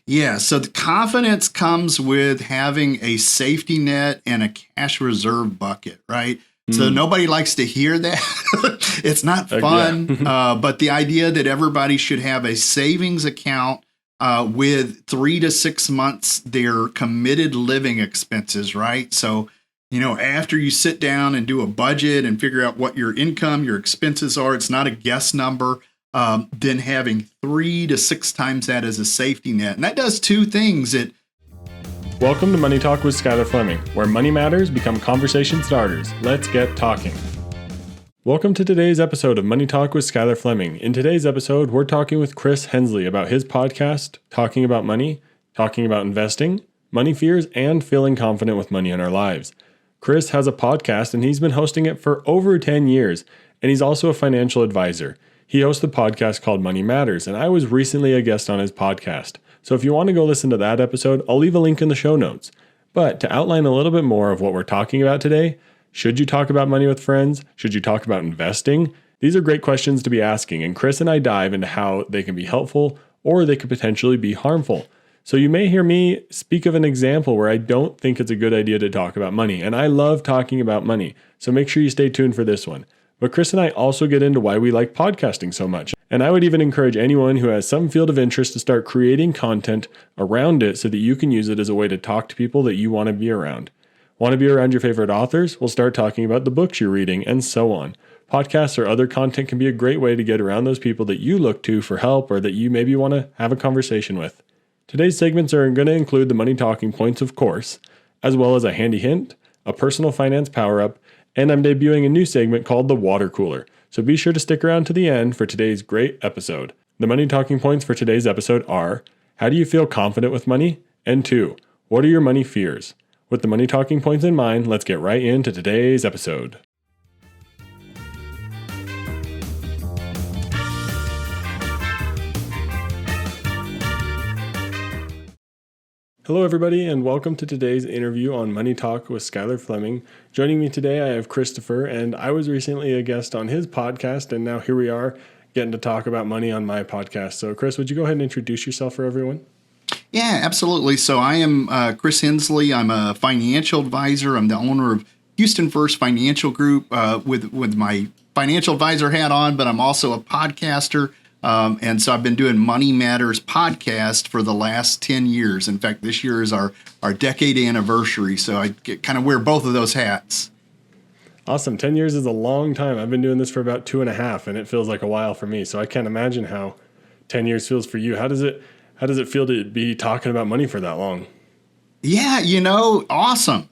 Yeah, so the confidence comes with having a safety net and a cash reserve bucket, right? So nobody likes to hear that. It's not fun, Yeah. but the idea that everybody should have a savings account with 3 to 6 months their committed living expenses, right? So, after you sit down and do a budget and figure out what your income, your expenses are, it's not a guess number. Then having 3 to 6 times that as a safety net. And that does two things. Welcome to Money Talk with Skylar Fleming, where money matters become conversation starters. Let's get talking. Welcome to today's episode of Money Talk with Skylar Fleming. In today's episode, we're talking with Chris Hensley about his podcast, talking about money, talking about investing, money fears, and feeling confident with money in our lives. Chris has a podcast and he's been hosting it for over 10 years, and he's also a financial advisor. He hosts a podcast called Money Matters, and I was recently a guest on his podcast. So if you want to go listen to that episode, I'll leave a link in the show notes. But to outline a little bit more of what we're talking about today, should you talk about money with friends? Should you talk about investing? These are great questions to be asking, and Chris and I dive into how they can be helpful or they could potentially be harmful. So you may hear me speak of an example where I don't think it's a good idea to talk about money, and I love talking about money. So make sure you stay tuned for this one. But Chris and I also get into why we like podcasting so much. And I would even encourage anyone who has some field of interest to start creating content around it so that you can use it as a way to talk to people that you want to be around. Want to be around your favorite authors? We'll start talking about the books you're reading and so on. Podcasts or other content can be a great way to get around those people that you look to for help or that you maybe want to have a conversation with. Today's segments are going to include the money talking points, of course, as well as a handy hint, a personal finance power-up, and I'm debuting a new segment called The Water Cooler. So be sure to stick around to the end for today's great episode. The money talking points for today's episode are, how do you feel confident with money? And 2, what are your money fears? With the money talking points in mind, let's get right into today's episode. Hello, everybody, and welcome to today's interview on Money Talk with Skylar Fleming. Joining me today, I have Christopher, and I was recently a guest on his podcast, and now here we are getting to talk about money on my podcast. So, Chris, would you go ahead and introduce yourself for everyone? Yeah, absolutely. So I am Chris Hensley. I'm a financial advisor. I'm the owner of Houston First Financial Group with my financial advisor hat on, but I'm also a podcaster. And so I've been doing Money Matters podcast for the last 10 years. In fact, this year is our decade anniversary. So I kind of wear both of those hats. Awesome. 10 years is a long time. I've been doing this for about 2.5, and it feels like a while for me. So I can't imagine how 10 years feels for you. How does it feel to be talking about money for that long? Yeah, awesome.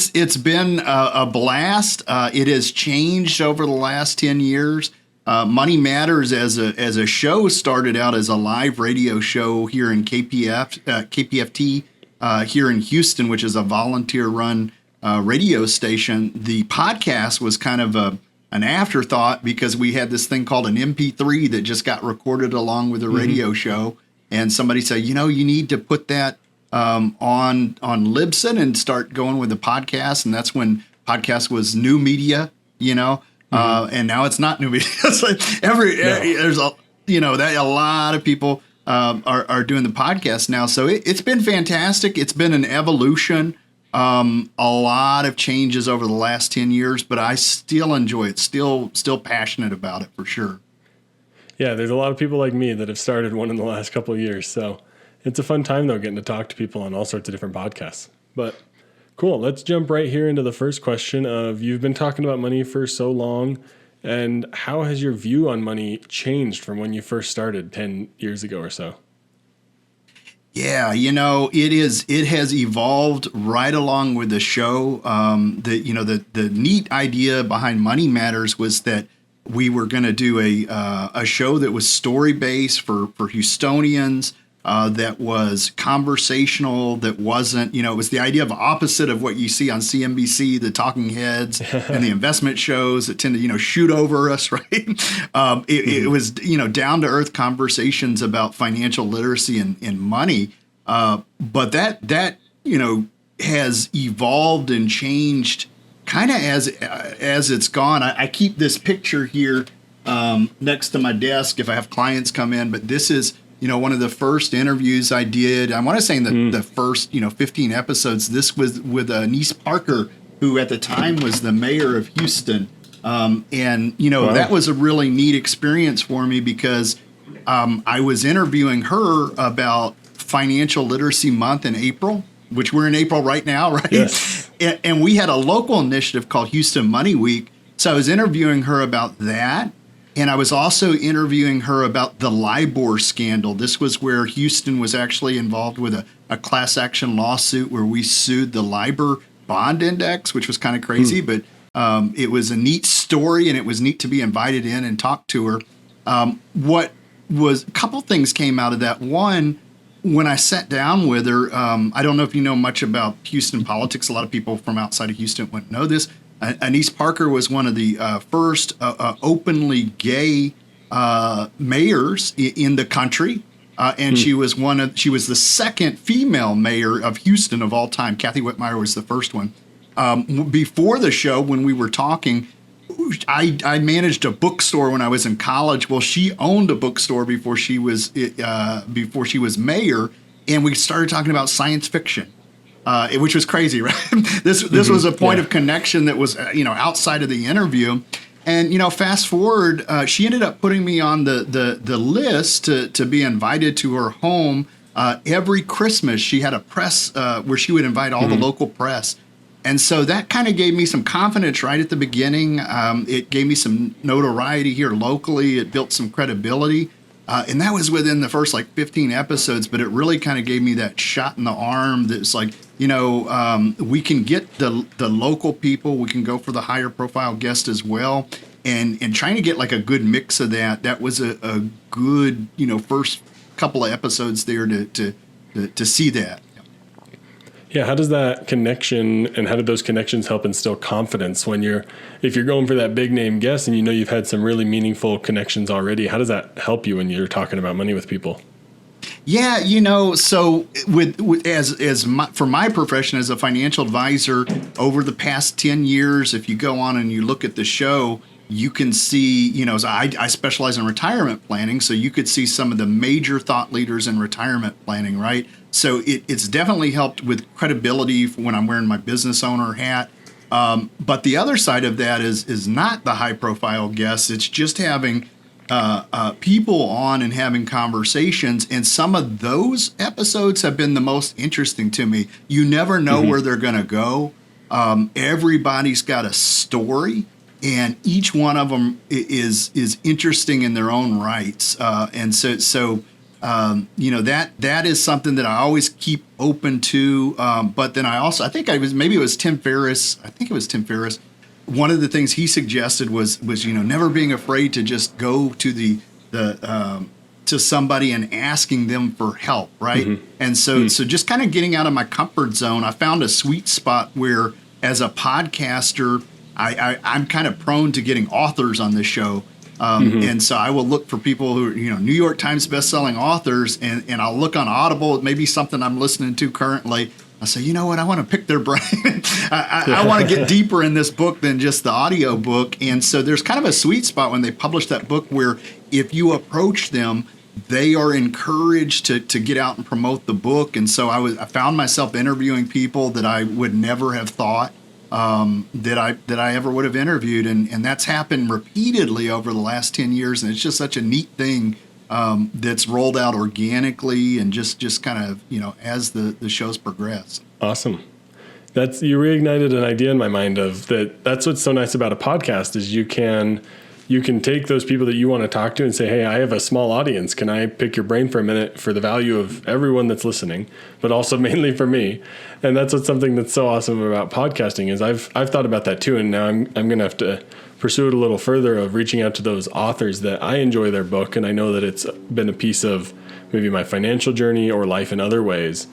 It's been a blast. It has changed over the last 10 years. Money Matters as a show started out as a live radio show here in KPFT here in Houston, which is a volunteer-run radio station. The podcast was kind of an afterthought because we had this thing called an MP3 that just got recorded along with the radio show, and somebody said, you need to put that on Libsyn and start going with the podcast, and that's when podcast was new media, and now it's not new media. There's a lot of people are doing the podcast now. So it's been fantastic. It's been an evolution. A lot of changes over the last 10 years, but I still enjoy it. Still passionate about it for sure. Yeah, there's a lot of people like me that have started one in the last couple of years. So it's a fun time though, getting to talk to people on all sorts of different podcasts. But cool. Let's jump right here into the first question of, you've been talking about money for so long, and how has your view on money changed from when you first started 10 years ago or so? Yeah, it has evolved right along with the show. The neat idea behind Money Matters was that we were going to do a show that was story based for Houstonians, that was conversational, that wasn't, it was the idea of opposite of what you see on CNBC, the talking heads and the investment shows that tend to, shoot over us, right? It was, down to earth conversations about financial literacy and money. But that has evolved and changed kind of as it's gone. I keep this picture here next to my desk if I have clients come in, but this is one of the first interviews I did, I want to say in the first, 15 episodes, this was with Niece Parker, who at the time was the mayor of Houston. And wow. That was a really neat experience for me because I was interviewing her about Financial Literacy Month in April, which we're in April right now, right? Yes. And we had a local initiative called Houston Money Week. So I was interviewing her about that. And I was also interviewing her about the LIBOR scandal. This was where Houston was actually involved with a class action lawsuit where we sued the LIBOR bond index, which was kind of crazy, but it was a neat story, and it was neat to be invited in and talk to her. What was a couple things came out of that. One, when I sat down with her, I don't know if you know much about Houston politics. A lot of people from outside of Houston wouldn't know this. Niece Parker was one of the first openly gay mayors in the country, and she was the second female mayor of Houston of all time. Kathy Whitmire was the first one. Before the show, when we were talking, I managed a bookstore when I was in college. Well, she owned a bookstore before she was mayor, and we started talking about science fiction. Which was crazy, right? This was a point of connection that was, outside of the interview. And, fast forward, she ended up putting me on the list to be invited to her home every Christmas. She had a press where she would invite all the local press. And so that kind of gave me some confidence right at the beginning. It gave me some notoriety here locally. It built some credibility. And that was within the first 15 episodes, but it really kind of gave me that shot in the arm that's like, we can get the local people, we can go for the higher profile guest as well. And trying to get a good mix of that was a good, first couple of episodes there to see that. Yeah, how does that connection and how did those connections help instill confidence if you're going for that big name guest and you've had some really meaningful connections already? How does that help you when you're talking about money with people? Yeah, so for my profession as a financial advisor over the past 10 years, if you go on and you look at the show, you can see, so I specialize in retirement planning, so you could see some of the major thought leaders in retirement planning, right? So it's definitely helped with credibility for when I'm wearing my business owner hat. But the other side of that is not the high profile guests. It's just having people on and having conversations. And some of those episodes have been the most interesting to me. You never know where they're going to go. Everybody's got a story. And each one of them is interesting in their own rights, and so that is something that I always keep open to. But then I think it was Tim Ferriss. I think it was Tim Ferriss. One of the things he suggested was never being afraid to just go to to somebody and asking them for help, right? And so just kind of getting out of my comfort zone. I found a sweet spot where, as a podcaster, I'm kind of prone to getting authors on this show. And so I will look for people who are, New York Times bestselling authors, and I'll look on Audible. It may be something I'm listening to currently. I say, I want to pick their brain. I want to get deeper in this book than just the audio book. And so there's kind of a sweet spot when they publish that book where if you approach them, they are encouraged to get out and promote the book. And so I found myself interviewing people that I would never have thought that I ever would have interviewed, and that's happened repeatedly over the last 10 years, and it's just such a neat thing that's rolled out organically and just kind of as the shows progress. Awesome. You reignited an idea in my mind of that's what's so nice about a podcast is you can take those people that you want to talk to and say, hey, I have a small audience. Can I pick your brain for a minute for the value of everyone that's listening, but also mainly for me? And that's what's something that's so awesome about podcasting is I've thought about that too. And now I'm going to have to pursue it a little further of reaching out to those authors that I enjoy their book. And I know that it's been a piece of maybe my financial journey or life in other ways.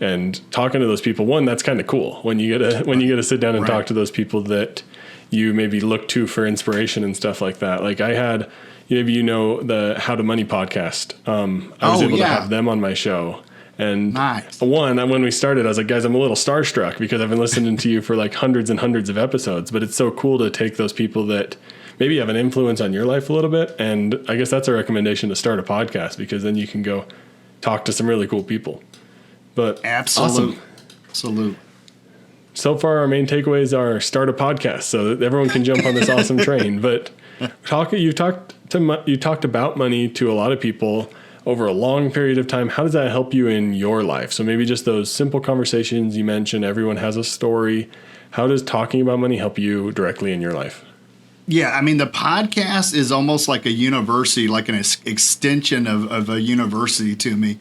And talking to those people, one, that's kind of cool when you get to sit down and talk to those people that you maybe look to for inspiration and stuff like that. Like I had, maybe the How to Money podcast. I was able to have them on my show. And nice. When we started, I was like, guys, I'm a little starstruck because I've been listening to you for hundreds and hundreds of episodes, but it's so cool to take those people that maybe have an influence on your life a little bit. And I guess that's a recommendation to start a podcast, because then you can go talk to some really cool people. But Absolutely. Awesome. Absolutely. So far, our main takeaways are start a podcast so that everyone can jump on this awesome train. But you talked about money to a lot of people over a long period of time. How does that help you in your life? So maybe just those simple conversations you mentioned, everyone has a story. How does talking about money help you directly in your life? Yeah, I mean, the podcast is almost like a university, like an extension of a university to me.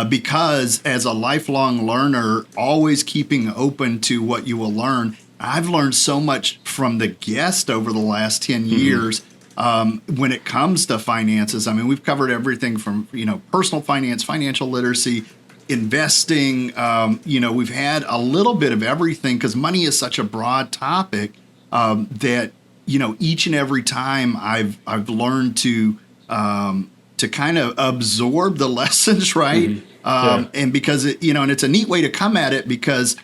Because as a lifelong learner, always keeping open to what you will learn, I've learned so much from the guest over the last 10 years when it comes to finances. I mean, we've covered everything from, personal finance, financial literacy, investing. We've had a little bit of everything because money is such a broad topic that, each and every time I've learned to kind of absorb the lessons, right? And because and it's a neat way to come at it, because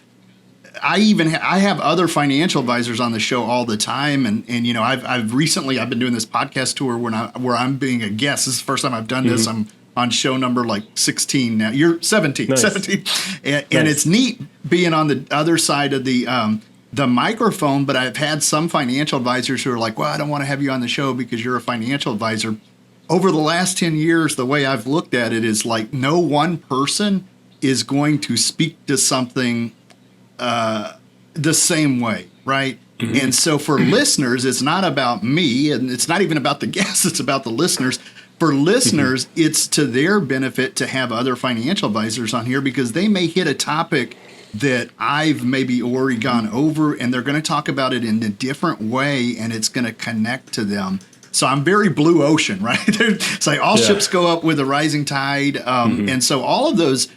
I have other financial advisors on the show all the time, and I've recently been doing this podcast tour where I'm being a guest. This is the first time I've done this. I'm on show number like 16 now. You're 17, nice. 17, and it's neat being on the other side of the microphone. But I've had some financial advisors who are like, "Well, I don't want to have you on the show because you're a financial advisor." Over the last 10 years, the way I've looked at it is like no one person is going to speak to something the same way, right? And so for listeners, it's not about me, and it's not even about the guests, it's about the listeners. For listeners, it's to their benefit to have other financial advisors on here, because they may hit a topic that I've maybe already gone over, and they're going to talk about it in a different way, and it's going to connect to them. So I'm very blue ocean, right? It's like all ships go up with a rising tide. And so all of those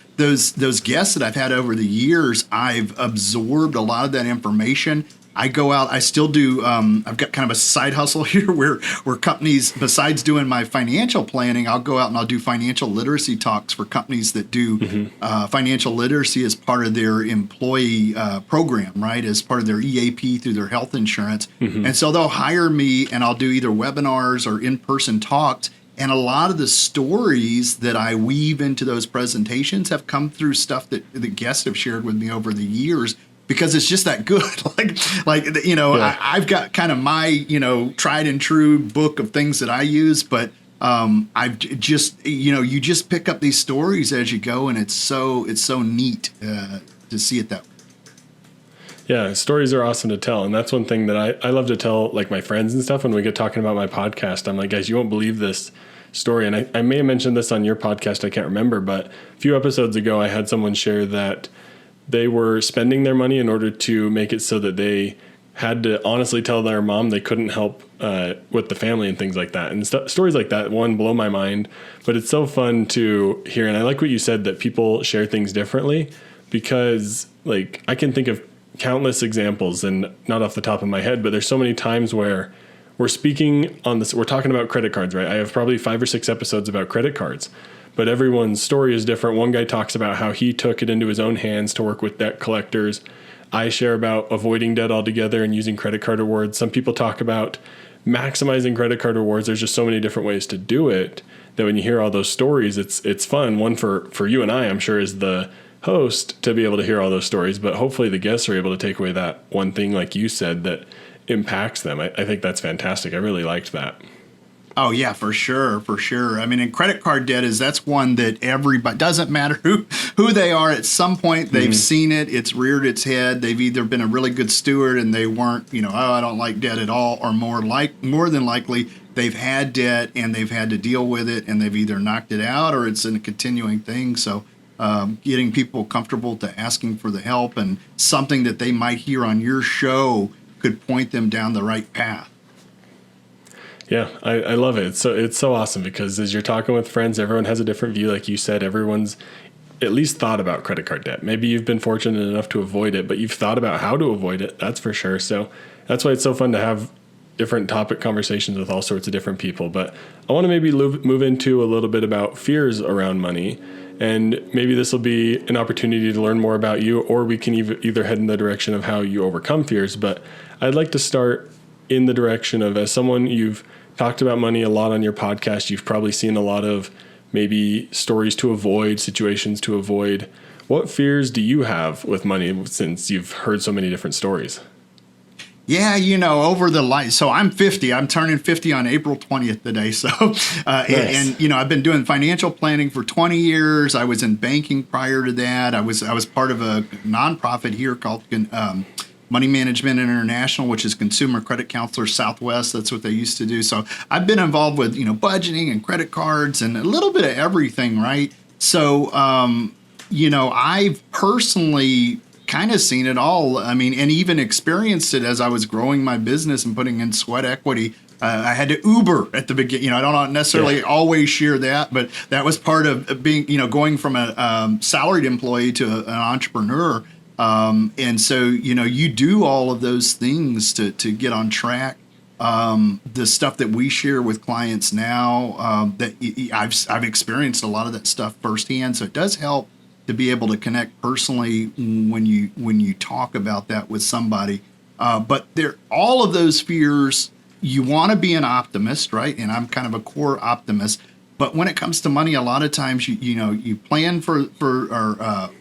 guests that I've had over the years, I've absorbed a lot of that information. I go out, I still do, I've got kind of a side hustle here where companies, besides doing my financial planning, I'll go out and I'll do financial literacy talks for companies that do financial literacy as part of their employee program, right? As part of their EAP through their health insurance. And so they'll hire me, and I'll do either webinars or in-person talks. And a lot of the stories that I weave into those presentations have come through stuff that the guests have shared with me over the years, because it's just that good. I've got kind of my, tried and true book of things that I use, but I've just, you just pick up these stories as you go, and it's so neat to see it that way. Yeah, stories are awesome to tell. And that's one thing that I love to tell, like, my friends and stuff when we get talking about my podcast. I'm like, guys, you won't believe this story. And I may have mentioned this on your podcast, I can't remember, but a few episodes ago, I had someone share that they were spending their money in order to make it so that they had to honestly tell their mom they couldn't help with the family and things like that. And stories like that, one, blow my mind, but it's so fun to hear. And I like what you said, that people share things differently, because, like, I can think of countless examples, and not off the top of my head, but there's so many times where we're speaking on this, we're talking about credit cards, right? I have probably 5 or 6 episodes about credit cards, but everyone's story is different. One guy talks about how he took it into his own hands to work with debt collectors. I share about avoiding debt altogether and using credit card rewards. Some people talk about maximizing credit card rewards. There's just so many different ways to do it that when you hear all those stories, it's fun. One for you and I, I'm sure, is the host to be able to hear all those stories, but hopefully the guests are able to take away that one thing, like you said, that impacts them. I think that's fantastic. I really liked that. Oh yeah, for sure. I mean, in credit card debt that's one that everybody, doesn't matter who they are, at some point they've seen it, it's reared its head. They've either been a really good steward and they weren't, I don't like debt at all, or more than likely they've had debt and they've had to deal with it, and they've either knocked it out or it's a continuing thing. So getting people comfortable to asking for the help, and something that they might hear on your show could point them down the right path. Yeah, I love it. It's so awesome, because as you're talking with friends, everyone has a different view. Like you said, everyone's at least thought about credit card debt. Maybe you've been fortunate enough to avoid it, but you've thought about how to avoid it. That's for sure. So that's why it's so fun to have different topic conversations with all sorts of different people. But I want to maybe move into a little bit about fears around money. And maybe this will be an opportunity to learn more about you, or we can either head in the direction of how you overcome fears. But I'd like to start in the direction of, as someone, you've talked about money a lot on your podcast, you've probably seen a lot of maybe stories to avoid, situations to avoid. What fears do you have with money since you've heard so many different stories? Yeah, over the life. So I'm 50. I'm turning 50 on April 20th today. So, Nice. and I've been doing financial planning for 20 years. I was in banking prior to that. I was part of a nonprofit here called Money Management International, which is Consumer Credit Counselor Southwest. That's what they used to do. So I've been involved with, budgeting and credit cards and a little bit of everything, right? So, I've personally kind of seen it all. I mean, and even experienced it as I was growing my business and putting in sweat equity. I had to Uber at the beginning. I don't necessarily always share that, but that was part of being, going from a salaried employee to an entrepreneur. And so, you do all of those things to get on track. The stuff that we share with clients now, that I've experienced a lot of that stuff firsthand. So it does help to be able to connect personally when you talk about that with somebody. But all of those fears, you want to be an optimist, right? And I'm kind of a core optimist. But when it comes to money, a lot of times you plan for or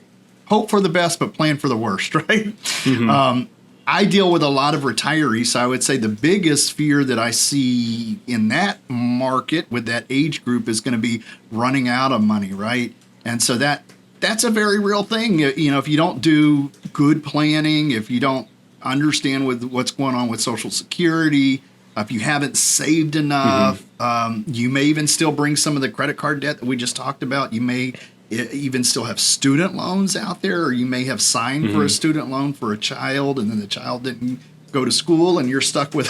hope for the best, but plan for the worst, right? Mm-hmm. I deal with a lot of retirees, so I would say the biggest fear that I see in that market with that age group is going to be running out of money, right? And so that's a very real thing. If you don't do good planning, if you don't understand what's going on with Social Security, if you haven't saved enough, you may even still bring some of the credit card debt that we just talked about. You may even still have student loans out there, or you may have signed for a student loan for a child, and then the child didn't go to school, and you're stuck with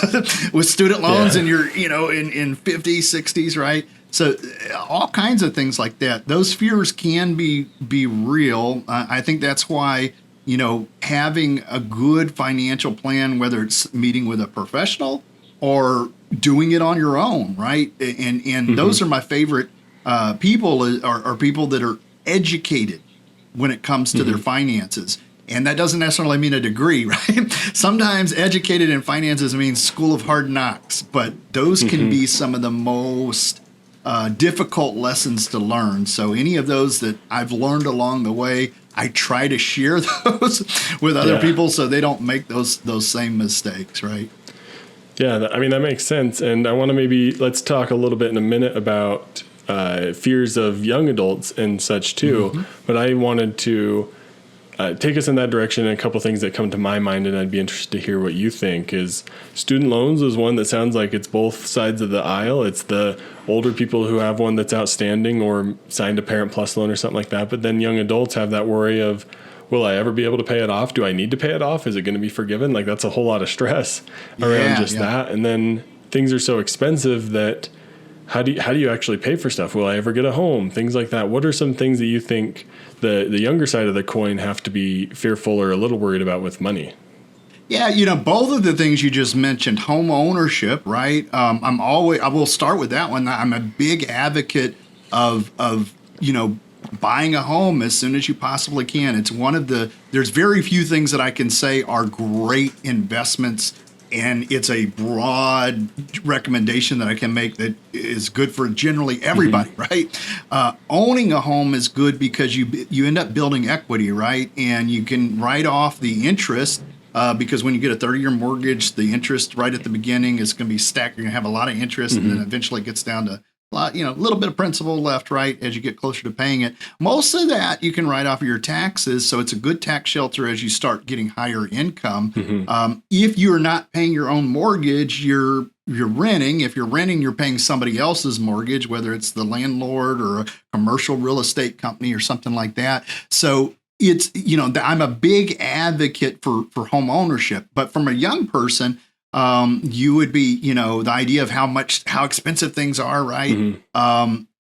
student loans, and you're in 50s, 60s, right? So all kinds of things like that. Those fears can be real. I think that's why having a good financial plan, whether it's meeting with a professional or doing it on your own, right? And those are my favorite people are people that are educated when it comes to their finances. And that doesn't necessarily mean a degree, right? Sometimes educated in finances means school of hard knocks, but those can be some of the most difficult lessons to learn. So any of those that I've learned along the way, I try to share those with other people so they don't make those same mistakes, right? Yeah, I mean, that makes sense. And I want to let's talk a little bit in a minute about fears of young adults and such too. But I wanted to take us in that direction, and a couple things that come to my mind, and I'd be interested to hear what you think. Is student loans is one that sounds like it's both sides of the aisle. It's the older people who have one that's outstanding or signed a Parent Plus loan or something like that. But then young adults have that worry of, will I ever be able to pay it off? Do I need to pay it off? Is it going to be forgiven? Like, that's a whole lot of stress around that. And then things are so expensive that how do you actually pay for stuff? Will I ever get a home? Things like that. What are some things that you think the younger side of the coin have to be fearful or a little worried about with money? Yeah, both of the things you just mentioned, home ownership, right? I will start with that one. I'm a big advocate of buying a home as soon as you possibly can. It's there's very few things that I can say are great investments, and it's a broad recommendation that I can make that is good for generally everybody, right? Owning a home is good because you end up building equity, right? And you can write off the interest because when you get a 30-year mortgage, the interest right at the beginning is going to be stacked. You're going to have a lot of interest, and then eventually it gets down to a little bit of principal left, right, as you get closer to paying it. Most of that you can write off of your taxes, so it's a good tax shelter as you start getting higher income. If you're not paying your own mortgage, you're renting. If you're renting, you're paying somebody else's mortgage, whether it's the landlord or a commercial real estate company or something like that. So it's, I'm a big advocate for home ownership. But from a young person, you would be, the idea of how expensive things are, right?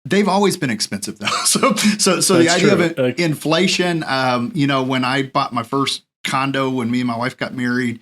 They've always been expensive though. So the idea of inflation, when I bought my first condo, when me and my wife got married,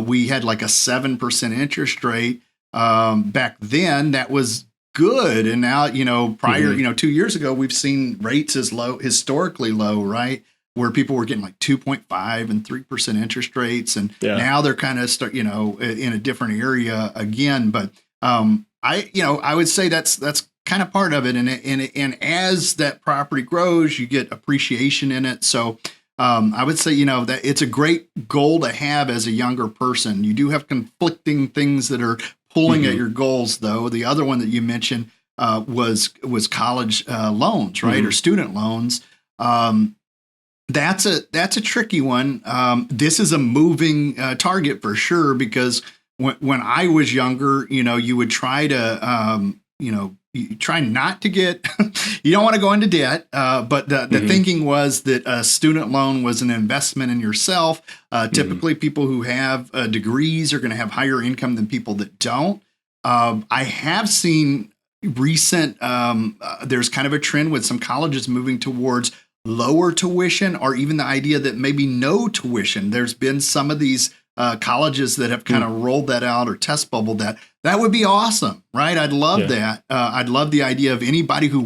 we had like a 7% interest rate. Back then that was good. And now, prior, 2 years ago, we've seen rates as low, historically low, right? where people were getting like 2.5 and 3% interest rates. And now they're kind of in a different area again. But I would say that's kind of part of it. And as that property grows, you get appreciation in it. So I would say, that it's a great goal to have as a younger person. You do have conflicting things that are pulling at your goals, though. The other one that you mentioned was college loans, right? Or student loans. That's a tricky one. This is a moving target for sure, because when I was younger, you would try to, you try not to get, you don't want to go into debt, but the thinking was that a student loan was an investment in yourself. Typically, people who have degrees are going to have higher income than people that don't. I have seen recent, there's kind of a trend with some colleges moving towards lower tuition, or even the idea that maybe no tuition. There's been some of these colleges that have kind of rolled that out or test bubbled that. That would be awesome, right? I'd love that. I'd love the idea of anybody who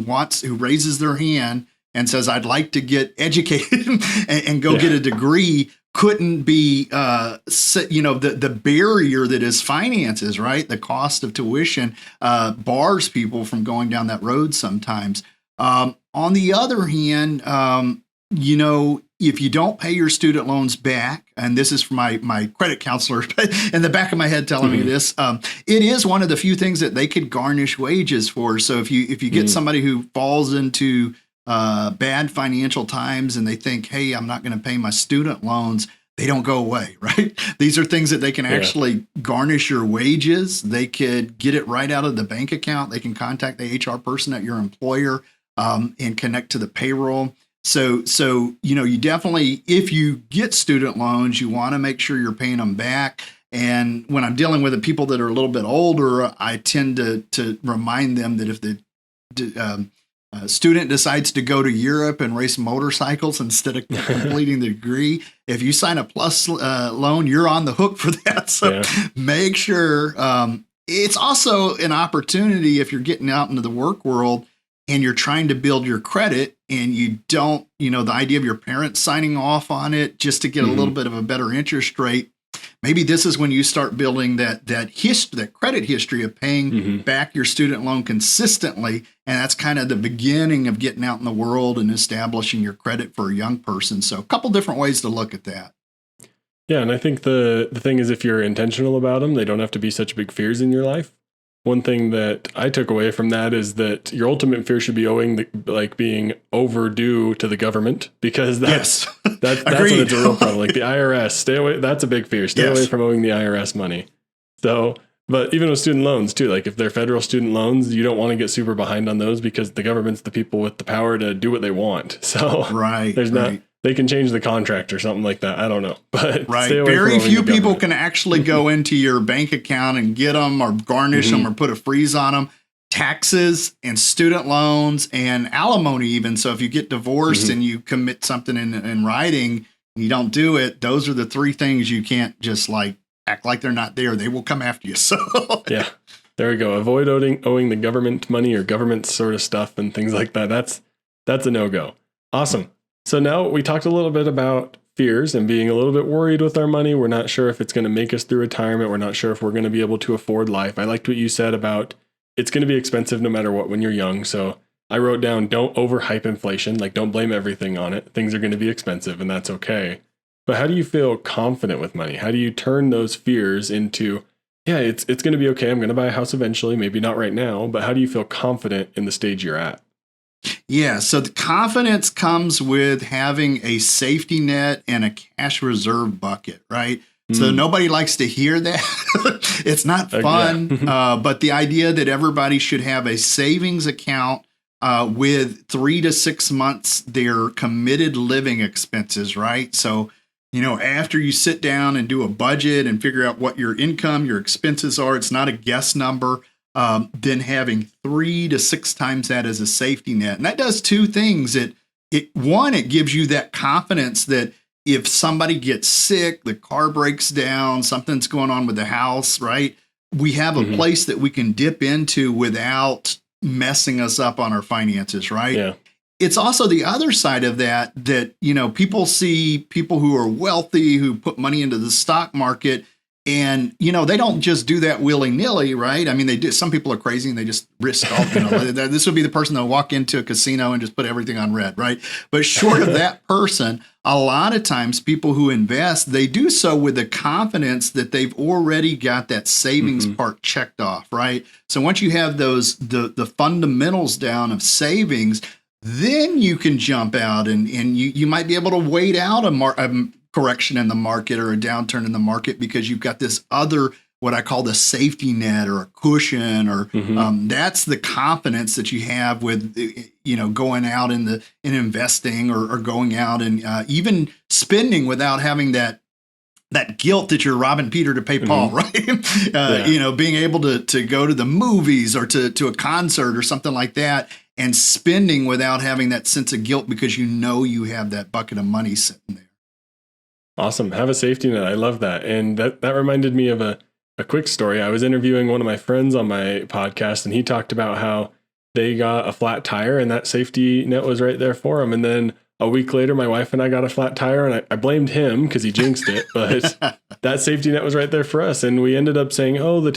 raises their hand and says, I'd like to get educated and go get a degree, couldn't be, the barrier that is finances, right? The cost of tuition bars people from going down that road sometimes. On the other hand, if you don't pay your student loans back, and this is for my credit counselor in the back of my head telling me this, it is one of the few things that they could garnish wages for. So if you get somebody who falls into bad financial times and they think, hey, I'm not going to pay my student loans, they don't go away, right? These are things that they can actually garnish your wages. They could get it right out of the bank account. They can contact the HR person at your employer and connect to the payroll. So you definitely, if you get student loans, you want to make sure you're paying them back. And when I'm dealing with the people that are a little bit older, I tend to remind them that if the student decides to go to Europe and race motorcycles instead of completing the degree, if you sign a plus loan, you're on the hook for that. So make sure. It's also an opportunity if you're getting out into the work world and you're trying to build your credit and you don't, the idea of your parents signing off on it just to get a little bit of a better interest rate. Maybe this is when you start building that credit history of paying back your student loan consistently. And that's kind of the beginning of getting out in the world and establishing your credit for a young person. So a couple different ways to look at that. Yeah. And I think the thing is, if you're intentional about them, they don't have to be such big fears in your life. One thing that I took away from that is that your ultimate fear should be being overdue to the government, because that's when it's a real problem. Like the IRS, stay away. That's a big fear. Stay away from owing the IRS money. So, but even with student loans too, like if they're federal student loans, you don't want to get super behind on those because the government's the people with the power to do what they want. So they can change the contract or something like that. I don't know, but very few people can actually go into your bank account and get them or garnish them or put a freeze on them. Taxes and student loans and alimony even. So if you get divorced and you commit something in writing and you don't do it, those are the three things you can't just act like they're not there. They will come after you. So there we go. Avoid owing the government money or government sort of stuff and things like that. That's a no-go. Awesome. So now we talked a little bit about fears and being a little bit worried with our money. We're not sure if it's going to make us through retirement. We're not sure if we're going to be able to afford life. I liked what you said about it's going to be expensive no matter what when you're young. So I wrote down, don't overhype inflation. Don't blame everything on it. Things are going to be expensive and that's okay. But how do you feel confident with money? How do you turn those fears into, it's going to be okay. I'm going to buy a house eventually, maybe not right now, but how do you feel confident in the stage you're at? Yeah, so the confidence comes with having a safety net and a cash reserve bucket, right? So nobody likes to hear that. It's not fun, but the idea that everybody should have a savings account with 3 to 6 months their committed living expenses, right? So, after you sit down and do a budget and figure out what your income, your expenses are, it's not a guess number. Then having 3 to 6 times that as a safety net. And that does two things. It gives you that confidence that if somebody gets sick, the car breaks down, something's going on with the house, right? We have a place that we can dip into without messing us up on our finances, right? Yeah. it's also the other side of that, people see people who are wealthy, who put money into the stock market, and, they don't just do that willy nilly, right? I mean, they do. Some people are crazy and they just risk all, this would be the person that will walk into a casino and just put everything on red, right? But short of that person, a lot of times people who invest, they do so with the confidence that they've already got that savings part checked off, right? So once you have the fundamentals down of savings, then you can jump out and you might be able to wait out a correction in the market or a downturn in the market because you've got this other, what I call the safety net or a cushion, or that's the confidence that you have with, going out in investing or going out and even spending without having that guilt that you're robbing Peter to pay Paul, right? Being able to go to the movies or to a concert or something like that and spending without having that sense of guilt because you have that bucket of money sitting there. Awesome. Have a safety net. I love that. And that reminded me of a quick story. I was interviewing one of my friends on my podcast, and he talked about how they got a flat tire and that safety net was right there for him. And then a week later, my wife and I got a flat tire, and I blamed him because he jinxed it, but that safety net was right there for us. And we ended up saying, oh, the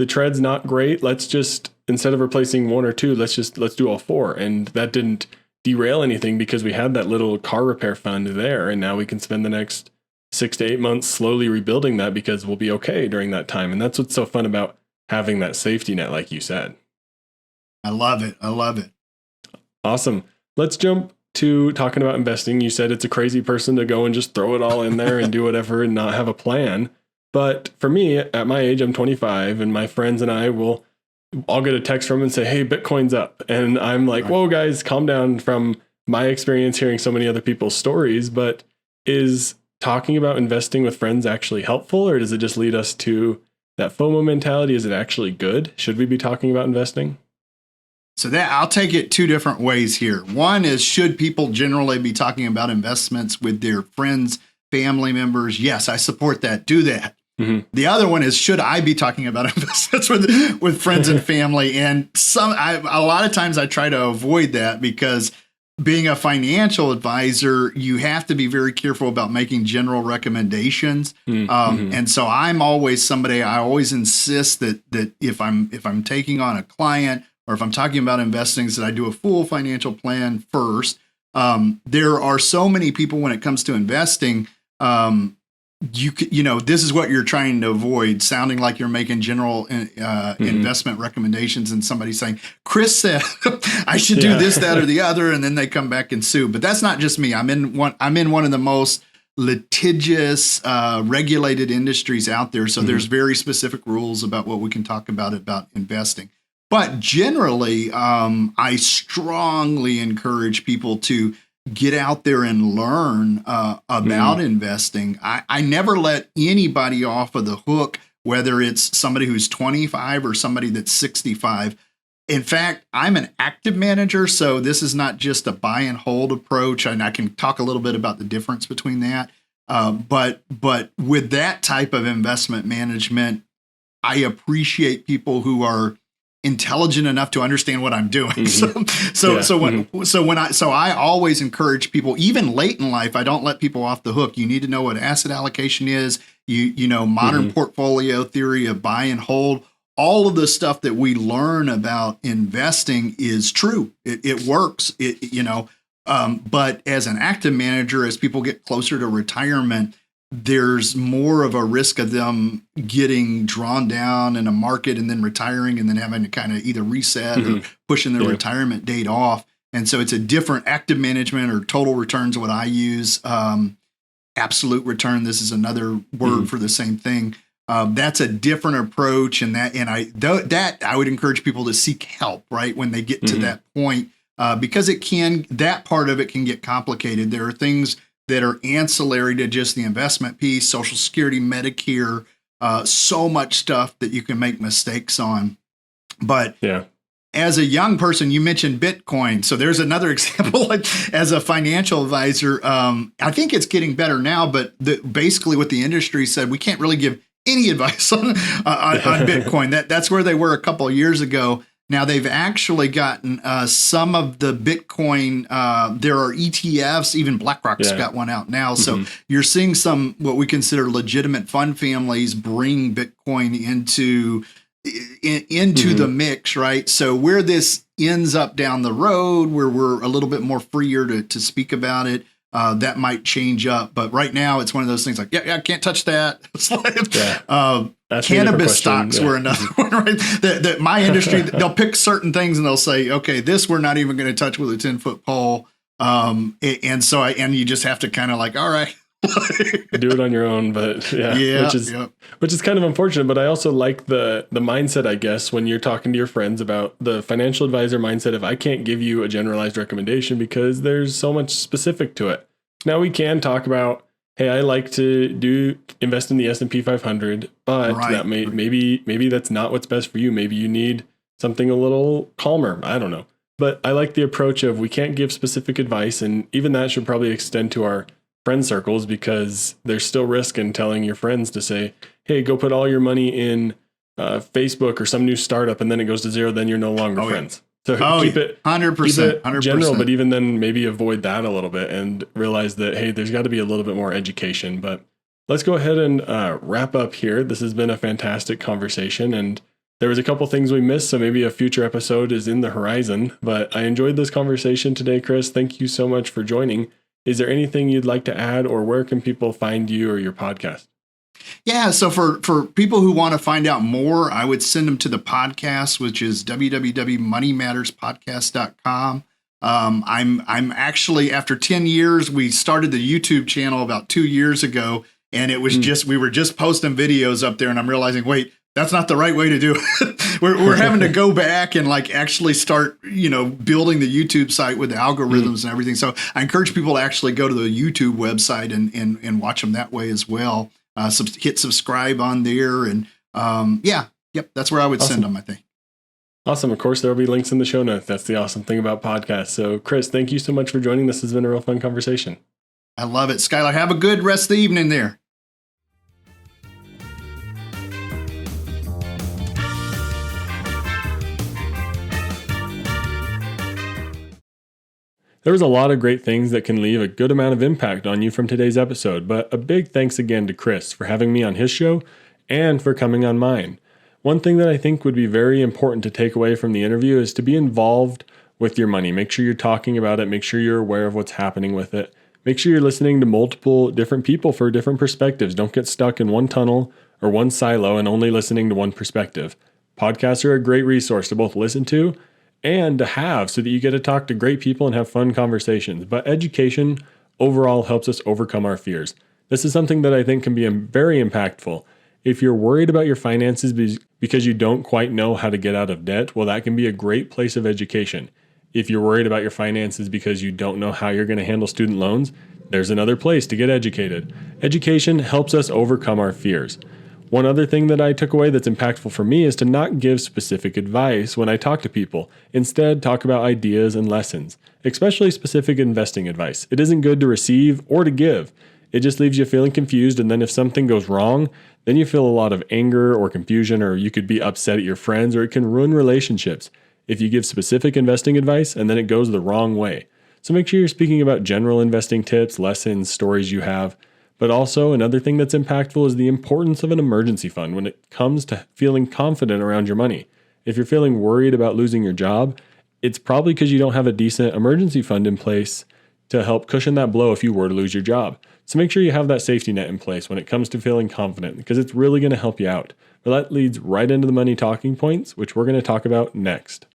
tread's not great. Let's just, instead of replacing one or two, let's do all four. And that didn't derail anything because we had that little car repair fund there. And now we can spend the next 6 to 8 months slowly rebuilding that because we'll be okay during that time. And that's what's so fun about having that safety net, like you said. I love it. Awesome. Let's jump to talking about investing. You said it's a crazy person to go and just throw it all in there and do whatever and not have a plan. But for me, at my age, I'm 25, and my friends and I'll get a text from them and say, hey, Bitcoin's up. And I'm like, whoa, guys, calm down, from my experience hearing so many other people's stories. But is talking about investing with friends actually helpful, or does it just lead us to that FOMO mentality? Is it actually good? Should we be talking about investing? So that I'll take it two different ways here. One is, should people generally be talking about investments with their friends, family members? Yes, I support that. Do that. The other one is, should I be talking about investments with friends and family? And a lot of times I try to avoid that because being a financial advisor, you have to be very careful about making general recommendations. And so I'm always somebody, I always insist that if I'm taking on a client or if I'm talking about investing, that I do a full financial plan first. There are so many people when it comes to investing, this is what you're trying to avoid, sounding like you're making general investment recommendations and somebody saying, Chris said I should do this, that, or the other, and then they come back and sue. But that's not just me. I'm in one of the most litigious, regulated industries out there. So there's very specific rules about what we can talk about investing. But generally, I strongly encourage people to get out there and learn about investing. I never let anybody off of the hook, whether it's somebody who's 25 or somebody that's 65. In fact, I'm an active manager, so this is not just a buy and hold approach, and I can talk a little bit about the difference between that. But with that type of investment management, I appreciate people who are intelligent enough to understand what I'm doing. So I always encourage people, even late in life, I don't let people off the hook. You need to know what asset allocation is, modern portfolio theory of buy and hold. All of the stuff that we learn about investing is true. It works. But as an active manager, as people get closer to retirement, there's more of a risk of them getting drawn down in a market and then retiring and then having to kind of either reset or pushing their retirement date off. And so it's a different active management, or total returns, what I use. Absolute return, this is another word for the same thing. That's a different approach. And I would encourage people to seek help, right, when they get to that point, because that part of it can get complicated. There are things that are ancillary to just the investment piece, Social Security, Medicare, so much stuff that you can make mistakes on. But as a young person, you mentioned Bitcoin. So there's another example. As a financial advisor, I think it's getting better now, but basically what the industry said, we can't really give any advice on Bitcoin. That's where they were a couple of years ago. Now they've actually gotten some of the Bitcoin. There are ETFs. Even BlackRock's got one out now. So you're seeing some what we consider legitimate fund families bring Bitcoin into the mix, right? So where this ends up down the road, where we're a little bit more freer to speak about it, that might change up. But right now, it's one of those things like, I can't touch that. It's like, cannabis stocks were another one, right? That my industry, they'll pick certain things and they'll say, okay, this we're not even going to touch with a 10-foot pole. And you just have to kind of like, all right. Do it on your own, but which is kind of unfortunate. But I also like the mindset, I guess, when you're talking to your friends about the financial advisor mindset of I can't give you a generalized recommendation because there's so much specific to it. Now we can talk about, hey, I like to invest in the S&P 500, but that maybe that's not what's best for you. Maybe you need something a little calmer. I don't know. But I like the approach of we can't give specific advice, and even that should probably extend to our friend circles, because there's still risk in telling your friends to say, hey, go put all your money in Facebook or some new startup, and then it goes to zero, then you're no longer friends. So keep it 100%, general, but even then maybe avoid that a little bit and realize that, hey, there's got to be a little bit more education. But let's go ahead and wrap up here. This has been a fantastic conversation, and there was a couple things we missed, so maybe a future episode is in the horizon. But I enjoyed this conversation today, Chris. Thank you so much for joining. Is there anything you'd like to add, or where can people find you or your podcast? Yeah, so for people who want to find out more, I would send them to the podcast, which is www.moneymatterspodcast.com. I'm actually, after 10 years, we started the YouTube channel about 2 years ago, and it was we were just posting videos up there, and I'm realizing, wait, that's not the right way to do it. we're having to go back and like actually start, building the YouTube site with the algorithms and everything. So I encourage people to actually go to the YouTube website and watch them that way as well. Hit subscribe on there, and that's where I would send them, I think. Awesome. Of course, there will be links in the show notes. That's the awesome thing about podcasts. So Chris, thank you so much for joining. This has been a real fun conversation. I love it. Skylar, have a good rest of the evening there. There was a lot of great things that can leave a good amount of impact on you from today's episode, but a big thanks again to Chris for having me on his show and for coming on mine. One thing that I think would be very important to take away from the interview is to be involved with your money. Make sure you're talking about it. Make sure you're aware of what's happening with it. Make sure you're listening to multiple different people for different perspectives. Don't get stuck in one tunnel or one silo and only listening to one perspective. Podcasts are a great resource to both listen to and to have, so that you get to talk to great people and have fun conversations. But education overall helps us overcome our fears. This is something that I think can be very impactful. If you're worried about your finances because you don't quite know how to get out of debt, well, that can be a great place of education. If you're worried about your finances because you don't know how you're going to handle student loans, there's another place to get educated. Education helps us overcome our fears. One other thing that I took away that's impactful for me is to not give specific advice when I talk to people. Instead, talk about ideas and lessons, especially specific investing advice. It isn't good to receive or to give. It just leaves you feeling confused, and then if something goes wrong, then you feel a lot of anger or confusion, or you could be upset at your friends, or it can ruin relationships if you give specific investing advice and then it goes the wrong way. So make sure you're speaking about general investing tips, lessons, stories you have. But also, another thing that's impactful is the importance of an emergency fund when it comes to feeling confident around your money. If you're feeling worried about losing your job, it's probably because you don't have a decent emergency fund in place to help cushion that blow if you were to lose your job. So make sure you have that safety net in place when it comes to feeling confident, because it's really going to help you out. But that leads right into the money talking points, which we're going to talk about next.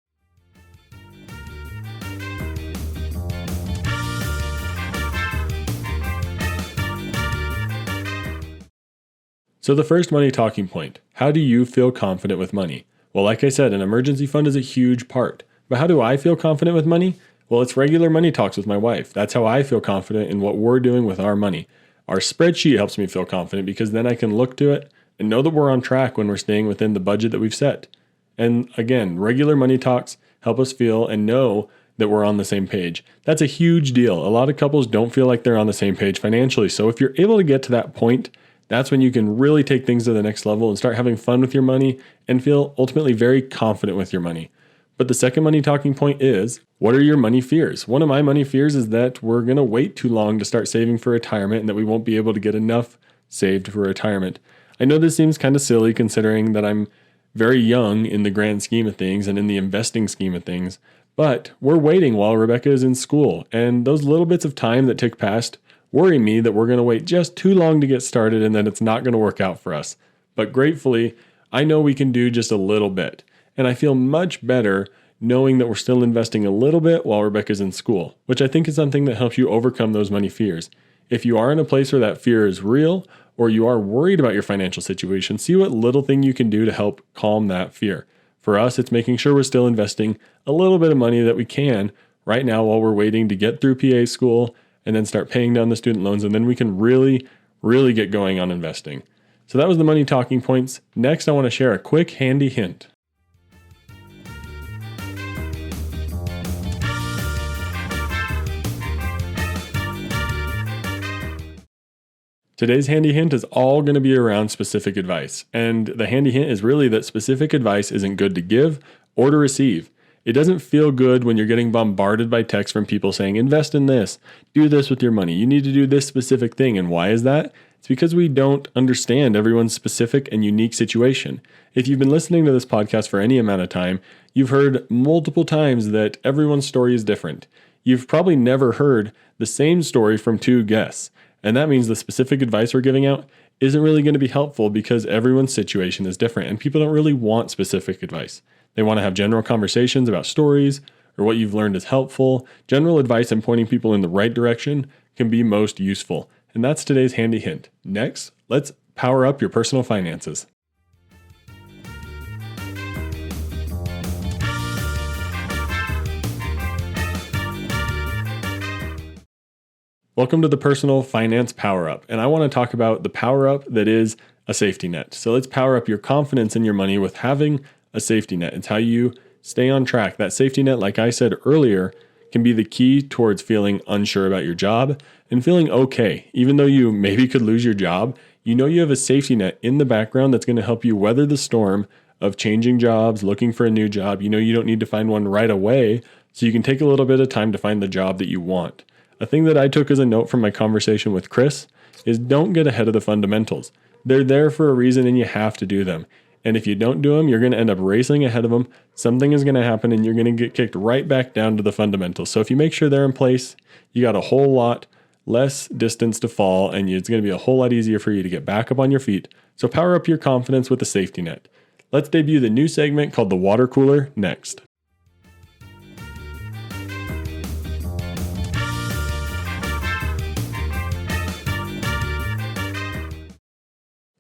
So the first money talking point, how do you feel confident with money? Well, like I said, an emergency fund is a huge part. But how do I feel confident with money? Well, it's regular money talks with my wife. That's how I feel confident in what we're doing with our money. Our spreadsheet helps me feel confident because then I can look to it and know that we're on track when we're staying within the budget that we've set. And again, regular money talks help us feel and know that we're on the same page. That's a huge deal. A lot of couples don't feel like they're on the same page financially. So if you're able to get to that point, that's when you can really take things to the next level and start having fun with your money and feel ultimately very confident with your money. But the second money talking point is, what are your money fears? One of my money fears is that we're going to wait too long to start saving for retirement and that we won't be able to get enough saved for retirement. I know this seems kind of silly considering that I'm very young in the grand scheme of things and in the investing scheme of things, but we're waiting while Rebecca is in school, and those little bits of time that tick past worry me that we're going to wait just too long to get started and that it's not going to work out for us. But gratefully, I know we can do just a little bit, and I feel much better knowing that we're still investing a little bit while Rebecca's in school, which I think is something that helps you overcome those money fears. If you are in a place where that fear is real, or you are worried about your financial situation, see what little thing you can do to help calm that fear. For us, it's making sure we're still investing a little bit of money that we can right now while we're waiting to get through PA school and then start paying down the student loans, and then we can really get going on investing. So that was the money talking points. Next, I want to share a quick handy hint. Today's handy hint is all going to be around specific advice. And the handy hint is really that specific advice isn't good to give or to receive. It doesn't feel good when you're getting bombarded by texts from people saying, invest in this, do this with your money, you need to do this specific thing. And why is that? It's because we don't understand everyone's specific and unique situation. If you've been listening to this podcast for any amount of time, you've heard multiple times that everyone's story is different. You've probably never heard the same story from two guests. And that means the specific advice we're giving out isn't really going to be helpful because everyone's situation is different and people don't really want specific advice. They want to have general conversations about stories or what you've learned is helpful. General advice and pointing people in the right direction can be most useful. And that's today's handy hint. Next, let's power up your personal finances. Welcome to the Personal Finance Power Up, and I want to talk about the power up that is a safety net. So let's power up your confidence in your money with having a safety net. It's how you stay on track. That safety net, like I said earlier, can be the key towards feeling unsure about your job and feeling okay. Even though you maybe could lose your job, you know you have a safety net in the background that's going to help you weather the storm of changing jobs, looking for a new job. You know you don't need to find one right away, so you can take a little bit of time to find the job that you want. A thing that I took as a note from my conversation with Chris is don't get ahead of the fundamentals. They're there for a reason and you have to do them. And if you don't do them, you're going to end up racing ahead of them. Something is going to happen and you're going to get kicked right back down to the fundamentals. So if you make sure they're in place, you got a whole lot less distance to fall and it's going to be a whole lot easier for you to get back up on your feet. So power up your confidence with a safety net. Let's debut the new segment called the water cooler next.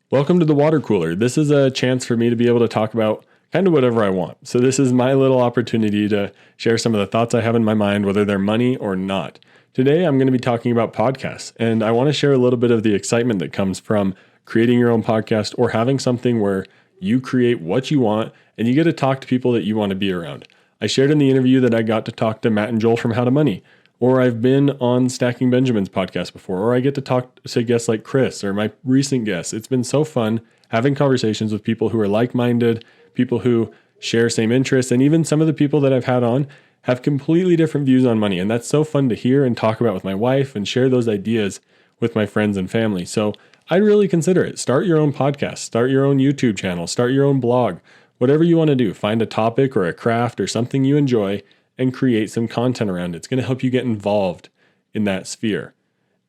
Welcome to the water cooler. This is a chance for me to be able to talk about kind of whatever I want. So this is my little opportunity to share some of the thoughts I have in my mind, whether they're money or not. Today, I'm going to be talking about podcasts, and I want to share a little bit of the excitement that comes from creating your own podcast or having something where you create what you want and you get to talk to people that you want to be around. I shared in the interview that I got to talk to Matt and Joel from How to Money. Or I've been on Stacking Benjamin's podcast before, or I get to talk to guests like Chris or my recent guests. It's been so fun having conversations with people who are like-minded, people who share same interests, and even some of the people that I've had on have completely different views on money. And that's so fun to hear and talk about with my wife and share those ideas with my friends and family. So I'd really consider it. Start your own podcast, start your own YouTube channel, start your own blog, whatever you want to do. Find a topic or a craft or something you enjoy and create some content around it. It's going to help you get involved in that sphere.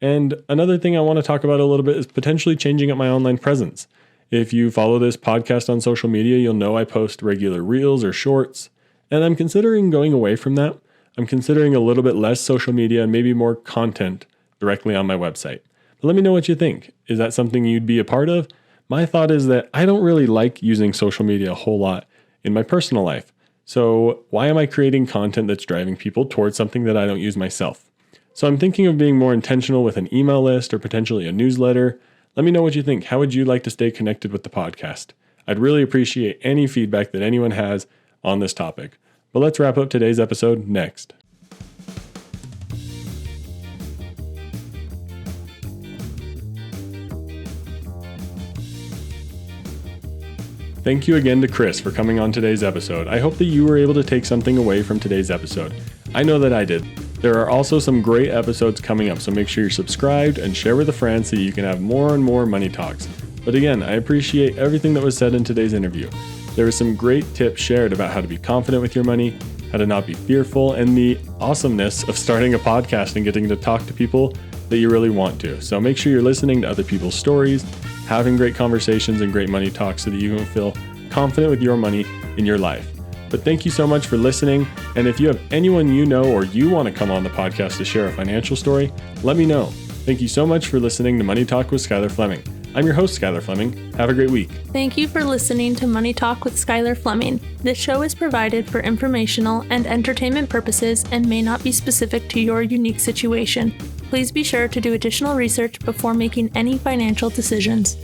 And another thing I want to talk about a little bit is potentially changing up my online presence. If you follow this podcast on social media, you'll know I post regular reels or shorts, and I'm considering going away from that. I'm considering a little bit less social media and maybe more content directly on my website. But let me know what you think. Is that something you'd be a part of? My thought is that I don't really like using social media a whole lot in my personal life. So why am I creating content that's driving people towards something that I don't use myself? So I'm thinking of being more intentional with an email list or potentially a newsletter. Let me know what you think. How would you like to stay connected with the podcast? I'd really appreciate any feedback that anyone has on this topic. But let's wrap up today's episode next. Thank you again to Chris for coming on today's episode. I hope that you were able to take something away from today's episode. I know that I did. There are also some great episodes coming up, so make sure you're subscribed and share with a friend so you can have more and more money talks. But again, I appreciate everything that was said in today's interview. There were some great tips shared about how to be confident with your money, how to not be fearful, and the awesomeness of starting a podcast and getting to talk to people that you really want to. So make sure you're listening to other people's stories, having great conversations and great money talks so that you can feel confident with your money in your life. But thank you so much for listening. And if you have anyone you know or you want to come on the podcast to share a financial story, let me know. Thank you so much for listening to Money Talk with Skylar Fleming. I'm your host, Skylar Fleming. Have a great week. Thank you for listening to Money Talk with Skylar Fleming. This show is provided for informational and entertainment purposes and may not be specific to your unique situation. Please be sure to do additional research before making any financial decisions.